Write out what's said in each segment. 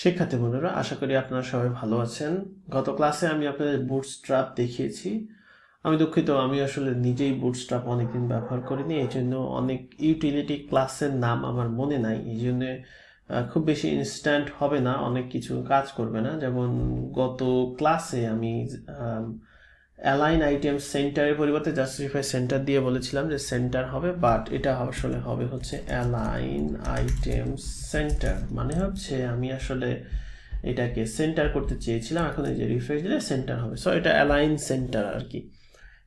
শিক্ষার্থী বন্ধুরা, আশা করি আপনারা সবাই ভালো আছেন। গত ক্লাসে আমি আপনাদের বুটস্ট্র্যাপ দেখিয়েছি। আমি দুঃখিত, আমি আসলে নিজেই বুটস্ট্র্যাপ অনেকদিন ব্যবহার করিনি, এই জন্য অনেক ইউটিলিটি ক্লাসের নাম আমার মনে নাই। এই জন্য খুব বেশি ইনস্ট্যান্ট হবে না, অনেক কিছু কাজ করবে না। যেমন গত ক্লাসে আমি অ্যালাইন আইটেম সেন্টারের পরিবর্তে জাস্টিফাই সেন্টার দিয়ে বলেছিলাম যে সেন্টার হবে, বাট এটা আসলে হবে হচ্ছে অ্যালাইন আইটেম সেন্টার। মানে হচ্ছে আমি আসলে এটাকে সেন্টার করতে চেয়েছিলাম, এখন এই যে রিফ্রেশ দিলে সেন্টার হবে। সো এটা অ্যালাইন সেন্টার আর কি।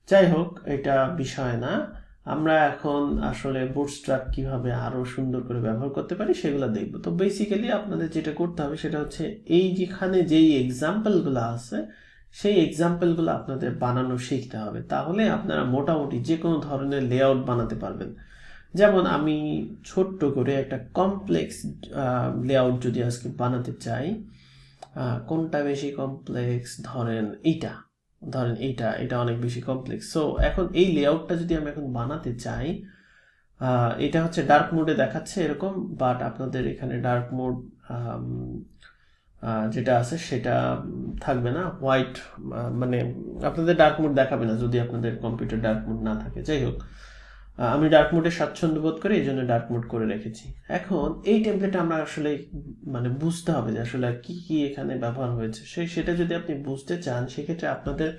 যাই হোক, এটা বিষয় না। আমরা এখন আসলে বুটস্ট্র্যাপ কিভাবে আরো সুন্দর করে ব্যবহার করতে পারি সেগুলো দেখব। তো বেসিক্যালি আপনাদের যেটা করতে হবে সেটা হচ্ছে এই যেখানে যেই এক্সাম্পলগুলো আছে সেই এক্সাম্পলগুলো আপনাদের বানানো শিখতে হবে, তাহলে আপনারা মোটামুটি যে কোনো ধরনের লেআউট বানাতে পারবেন। যেমন আমি ছোট্ট করে একটা কমপ্লেক্স লেআউট যদি আজকে বানাতে চাই, কোনটা বেশি কমপ্লেক্স, ধরেন এটা অনেক বেশি কমপ্লেক্স। সো এখন এই লেআউটটা যদি আমি এখন বানাতে চাই, এটা হচ্ছে ডার্ক মোডে দেখাচ্ছে এরকম, বাট আপনাদের এখানে ডার্ক মোড যেটা আছে সেটা থাকবে না, হোয়াইট, মানে আপনাদের ডার্ক মোড দেখাবে না যদি আপনাদের কম্পিউটার ডার্ক মোড না থাকে। যাই হোক, আমি ডার্ক মোডে স্বাচ্ছন্দ্য বোধ করি, এই জন্য ডার্ক মোড করে রেখেছি। এখন এই টেমপ্লেটে আমরা আসলে মানে বুঝতে হবে যে আসলে কি কি এখানে ব্যবহার হয়েছে, সেটা যদি আপনি বুঝতে চান সেক্ষেত্রে আপনাদের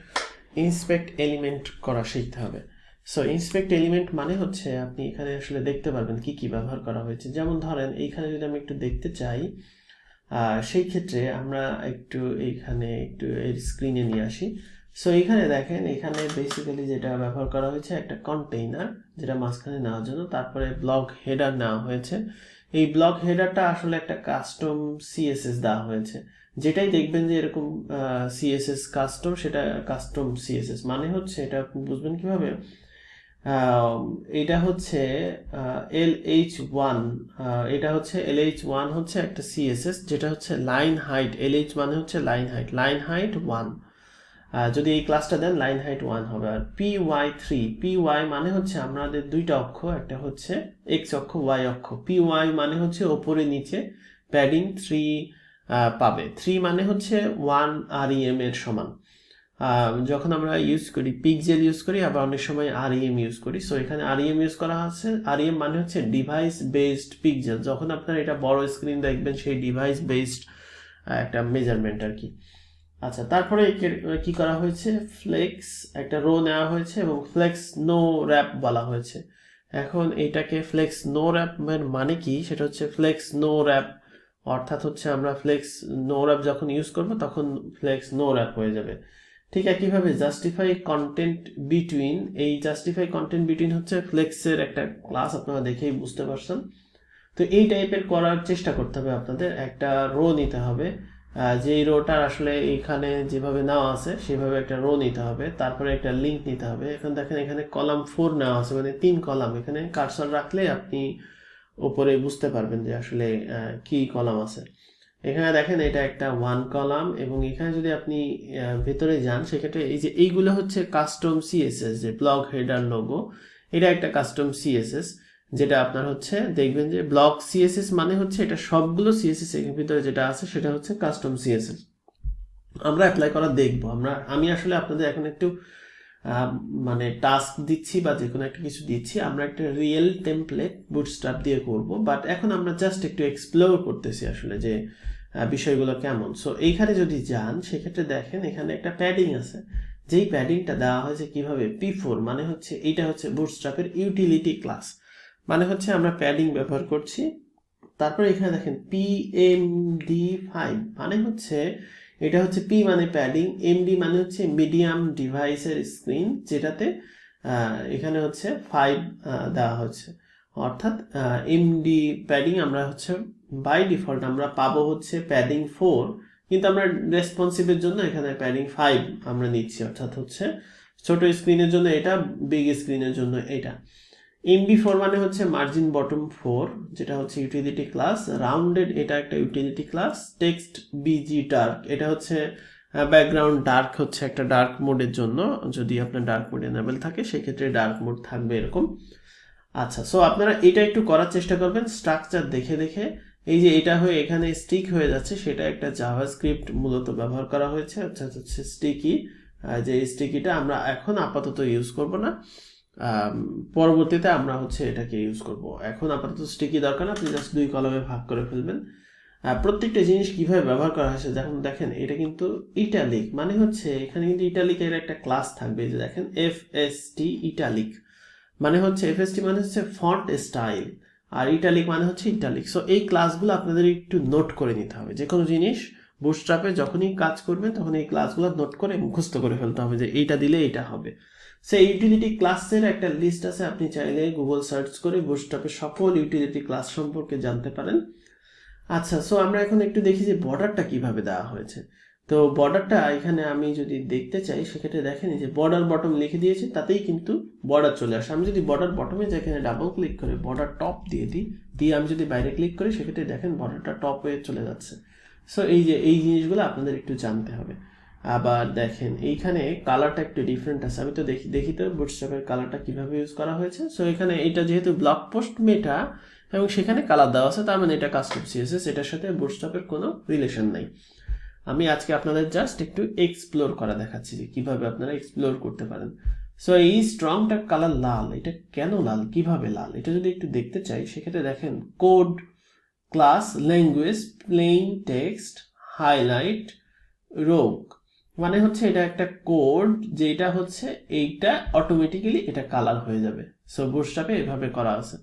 ইন্সপেক্ট এলিমেন্ট করা শিখতে হবে। সো ইন্সপেক্ট এলিমেন্ট মানে হচ্ছে আপনি এখানে আসলে দেখতে পারবেন কি কি ব্যবহার করা হয়েছে। যেমন ধরেন এইখানে যদি আমি একটু দেখতে চাই, সেই ক্ষেত্রে আমরা এইখানে একটু এর স্ক্রিনে নিয়ে আসি। সো এখানে দেখেন, এখানে বেসিক্যালি যেটা ব্যবহার করা হয়েছে একটা কন্টেইনার, যেটা মাঝখানে নেওয়ার জন্য, তারপরে ব্লক হেডার নেওয়া হয়েছে। এই ব্লক হেডারটা আসলে একটা কাস্টম সিএসএস দেওয়া হয়েছে। যেটাই দেখবেন যে এরকম সিএসএস কাস্টম, সেটা কাস্টম সিএসএস মানে হচ্ছে, এটা বুঝবেন কিভাবে, এটা হচ্ছে LH1, এটা হচ্ছে LH1 হচ্ছে একটা সিএসএস, যেটা হচ্ছে লাইন হাইট। LH মানে হচ্ছে লাইন হাইট 1। যদি এই ক্লাসটা দেন লাইন হাইট 1 হবে। আর PY3, PY মানে হচ্ছে আমাদের দুইটা অক্ষ, একটা হচ্ছে X অক্ষ, Y অক্ষ। PY মানে হচ্ছে ওপরে নিচে প্যাডিং 3 পাবে। 3 মানে হচ্ছে 1 REM এর সমান। যখন আমরা ইউজ করি পিক্সেল ইউজ করি, আবার অনেক সময় REM ইউজ করি। সো এখানে REM ইউজ করা আছে। REM মানে হচ্ছে ডিভাইস বেসড পিক্সেল। যখন আপনারা এটা বড় স্ক্রিন দেখবেন, সেই ডিভাইস বেসড একটা মেজারমেন্ট আর কি। আচ্ছা, তারপরে কি করা হয়েছে, ফ্লেক্স একটা রো নেওয়া হয়েছে এবং ফ্লেক্স নো র্যাপ বলা হয়েছে। এখন এটাকে ফ্লেক্স নো র্যাপ মানে কি, সেটা হচ্ছে ফ্লেক্স নো র্যাপ, অর্থাৎ হচ্ছে আমরা ফ্লেক্স নো র্যাপ যখন ইউজ করব তখন ফ্লেক্স নো র্যাপ হয়ে যাবে। ঠিক একইভাবে জাস্টিফাই কন্টেন্ট বিটুইন, এই জাস্টিফাই কন্টেন্ট বিটুইন হচ্ছে ফ্লেক্সের একটা ক্লাস, আপনারা দেখেই বুঝতে পারছেন। তো এই টাইপের করার চেষ্টা করতে হবে আপনাদের। একটা রো নিতে হবে, যে রোটার আসলে এখানে যেভাবে নেওয়া আছে সেভাবে একটা রো নিতে হবে, তারপরে একটা লিঙ্ক নিতে হবে। এখন দেখেন এখানে কলাম 4 নেওয়া আছে, মানে 3 কলাম। এখানে কার্সর রাখলে আপনি উপরে বুঝতে পারবেন যে আসলে কি কলাম আছে। এখানে দেখেন এটা একটা 1 কলাম, এবং এখানে যদি আপনি ভেতরে যান সেক্ষেত্রে এই যে এইগুলো হচ্ছে কাস্টম সিএসএস, যে ব্লক হেডার লোগো, এটা একটা কাস্টম সিএসএস, যেটা আপনার হচ্ছে দেখবেন যে ব্লক সিএসএস মানে হচ্ছে এটা সবগুলো সিএসএস এর ভিতরে যেটা আছে সেটা হচ্ছে কাস্টম সিএসএস। আমরা অ্যাপ্লাই করা দেখবো। আমি আসলে আপনাদের এখন একটু মানে টাস্ক দিচ্ছি বা যে কোনো একটা কিছু দিচ্ছি, আমরা একটা রিয়েল টেমপ্লেট বুটস্ট্র্যাপ দিয়ে করব, বাট এখন আমরা জাস্ট একটু এক্সপ্লোর করতেছি আসলে যে বিষয়গুলো কেমন। সো এইখানে যদি যান সেক্ষেত্রে দেখেন এখানে একটা প্যাডিং আছে, যেই প্যাডিংটা দেওয়া হয়েছে কিভাবে, P4 মানে হচ্ছে এইটা হচ্ছে বুটস্ট্র্যাপের ইউটিলিটি ক্লাস, মানে হচ্ছে আমরা প্যাডিং ব্যবহার করছি। তারপরে এখানে দেখেন PMD5 মানে হচ্ছে, এটা হচ্ছে P মানে প্যাডিং, MD মানে হচ্ছে মিডিয়াম ডিভাইসের স্ক্রিন, যেটাতে এখানে হচ্ছে 5 দেওয়া হচ্ছে। অর্থাৎ MD প্যাডিং আমরা হচ্ছে বাই ডিফল্ট আমরা পাবো হচ্ছে প্যাডিং 4, কিন্তু আমরা রেসপন্সিভের জন্য এখানে প্যাডিং 5 আমরা নিচ্ছি, অর্থাৎ হচ্ছে ছোট স্ক্রিনের জন্য এটা, বিগ স্ক্রিনের জন্য এটা। MB4 মানে হচ্ছে মার্জিন বটম 4, যেটা হচ্ছে ইউটিলিটি ক্লাস। রাউন্ডেড এটা একটা utility class. Text BG dark, এটা হচ্ছে ব্যাকগ্রাউন্ড ডার্ক, হচ্ছে একটা ডার্ক মোডের জন্য, যদি আপনার ডার্ক মোড এনেবল থাকে সেক্ষেত্রে ডার্ক মোড থাকবে এরকম। আচ্ছা, সো আপনারা এটা একটু করার চেষ্টা করবেন স্ট্রাকচার দেখে দেখে, এই যে এটা হয়ে এখানে স্টিক হয়ে যাচ্ছে, সেটা একটা জাভাস্ক্রিপ্ট মূলত ব্যবহার করা হয়েছে, অর্থাৎ হচ্ছে স্টিকি। যে স্টিকিটা আমরা এখন আপাতত ইউজ করব না, পরবর্তীতে আমরা হচ্ছে এটাকে ইউজ করব। এখন আপাতত স্টিকি দরকার না, আপনি জাস্ট 2 কলামে ভাগ করে ফেলবেন। প্রত্যেকটা জিনিস কিভাবে ব্যবহার করা হয়েছে যখন দেখেন, এটা কিন্তু ইটালিক, মানে হচ্ছে এখানে কিন্তু ইটালিকের একটা ক্লাস থাকবে। যে দেখেন এফএসটি ইটালিক মানে হচ্ছে, এফএসটি মানে হচ্ছে ফন্ট স্টাইল, আর ইটালিক মানে হচ্ছে ইটালিক। সো এই ক্লাসগুলো আপনাদের একটু নোট করে নিতে হবে। যে কোনো জিনিস বুটস্ট্র্যাপে যখনই কাজ করবেন তখন এই ক্লাসগুলো নোট করে মুখস্থ করে ফেলতে হবে যে এইটা দিলে এটা হবে। সো ইউটিলিটি ক্লাসের একটা লিস্ট আছে, আপনি চাইলে গুগল সার্চ করে বুটস্ট্র্যাপের সকল ইউটিলিটি ক্লাস সম্পর্কে জানতে পারেন। আচ্ছা, সো আমরা এখন একটু দেখি যে বর্ডারটা কিভাবে দেওয়া হয়েছে। তো বর্ডারটা এখানে আমি যদি দেখতে চাই, সেক্ষেত্রে দেখেন যে বর্ডার বটম লিখে দিয়েছি, তাতেই কিন্তু বর্ডার চলে আসে। আমি যদি বর্ডার বটমে যেখানে ডাবল ক্লিক করে বর্ডার টপ দিয়ে আমি যদি বাইরে ক্লিক করি, সেক্ষেত্রে দেখেন বর্ডারটা টপ হয়ে চলে যাচ্ছে। সো এই যে এই জিনিসগুলো আপনাদের একটু জানতে হবে। আবার দেখেন এইখানে কালারটা একটু ডিফারেন্ট আছে, আমি তো দেখি তো বুটস্ট্র্যাপের কালারটা কিভাবে ইউজ করা হয়েছে। সো এখানে এটা যেহেতু ব্লগ পোস্ট মেটা এবং সেখানে কালার দেওয়া আছে, তার মানে এটা কাস্টম সিএসএস, এটার সাথে বুটস্ট্র্যাপের কোনো রিলেশন নাই। আমি আজকে আপনাদের জাস্ট একটু এক্সপ্লোর করা দেখাচ্ছি যে কিভাবে আপনারা এক্সপ্লোর করতে পারেন। সো এই স্ট্রংটা কালার লাল, এটা কেন লাল, কিভাবে লাল, এটা যদি একটু দেখতে চাই, সেক্ষেত্রে দেখেন code, class, language, plane text, highlight, রোগ, মানে হচ্ছে এটা একটা কোড, যেটা হচ্ছে এইটা অটোমেটিক্যালি এটা কালার হয়ে যাবে। সো বুটস্ট্র্যাপে এভাবে করা আছে।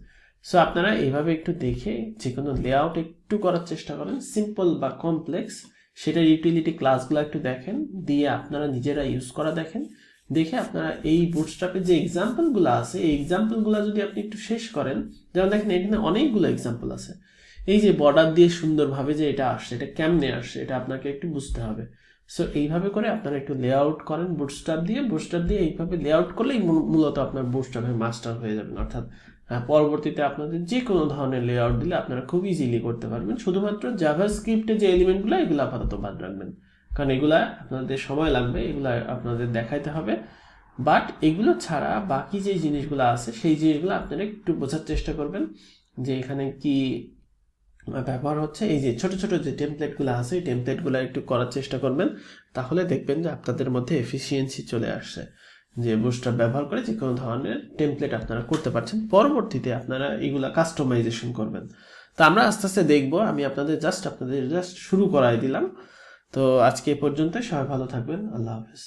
সো আপনারা এইভাবে একটু দেখে যে কোনো লেআউট একটু করার চেষ্টা করেন, সিম্পল বা কমপ্লেক্স, সেটার ইউটিলিটি ক্লাসগুলো একটু দেখেন, দিয়ে আপনারা নিজেরা ইউজ করা দেখেন, দেখে আপনারা এই বুটস্ট্র্যাপের যে এক্সাম্পলগুলো আছে, এই এক্সাম্পলগুলো যদি আপনি একটু শেষ করেন, যেমন দেখেন এখানে অনেকগুলো এক্সাম্পল আছে। এই যে বর্ডার দিয়ে সুন্দরভাবে যে এটা আসছে, এটা কেমনে আসছে, এটা আপনাকে একটু বুঝতে হবে। সো এইভাবে করে আপনারা একটু লেআউট করেন বুটস্ট্র্যাপ দিয়ে এইভাবে লেআউট করলেই মূলত আপনার বুটস্ট্র্যাপের মাস্টার হয়ে যাবেন। অর্থাৎ পরবর্তীতে আপনাদের যে কোনো ধরনের লেআউট দিলে আপনারা খুব ইজিলি করতে পারবেন। শুধুমাত্র জাভাস্ক্রিপ্টে যে এলিমেন্টগুলো, এগুলো আপাতত বাদ রাখবেন, কারণ এগুলা আপনাদের সময় লাগবে, এগুলা আপনাদের দেখাইতে হবে। বাট এগুলো ছাড়া বাকি যে জিনিসগুলো আছে, সেই জিনিসগুলো আপনারা একটু বোঝার চেষ্টা করবেন যে এখানে কি ব্যবহার হচ্ছে। এই যে ছোট ছোট যে টেমপ্লেটগুলো আছে, এই টেমপ্লেটগুলো একটু করার চেষ্টা করবেন, তাহলে দেখবেন যে আপনাদের মধ্যে এফিসিয়েন্সি চলে আসছে, যে বুটস্ট্র্যাপ ব্যবহার করে যে কোনো ধরনের টেমপ্লেট আপনারা করতে পারছেন। পরবর্তীতে আপনারা এগুলা কাস্টমাইজেশন করবেন। তো আমরা আস্তে আস্তে দেখবো, আমি আপনাদের জাস্ট শুরু করাই দিলাম। তো আজকে এ পর্যন্ত, সবাই ভালো থাকবেন, আল্লাহ হাফেজ।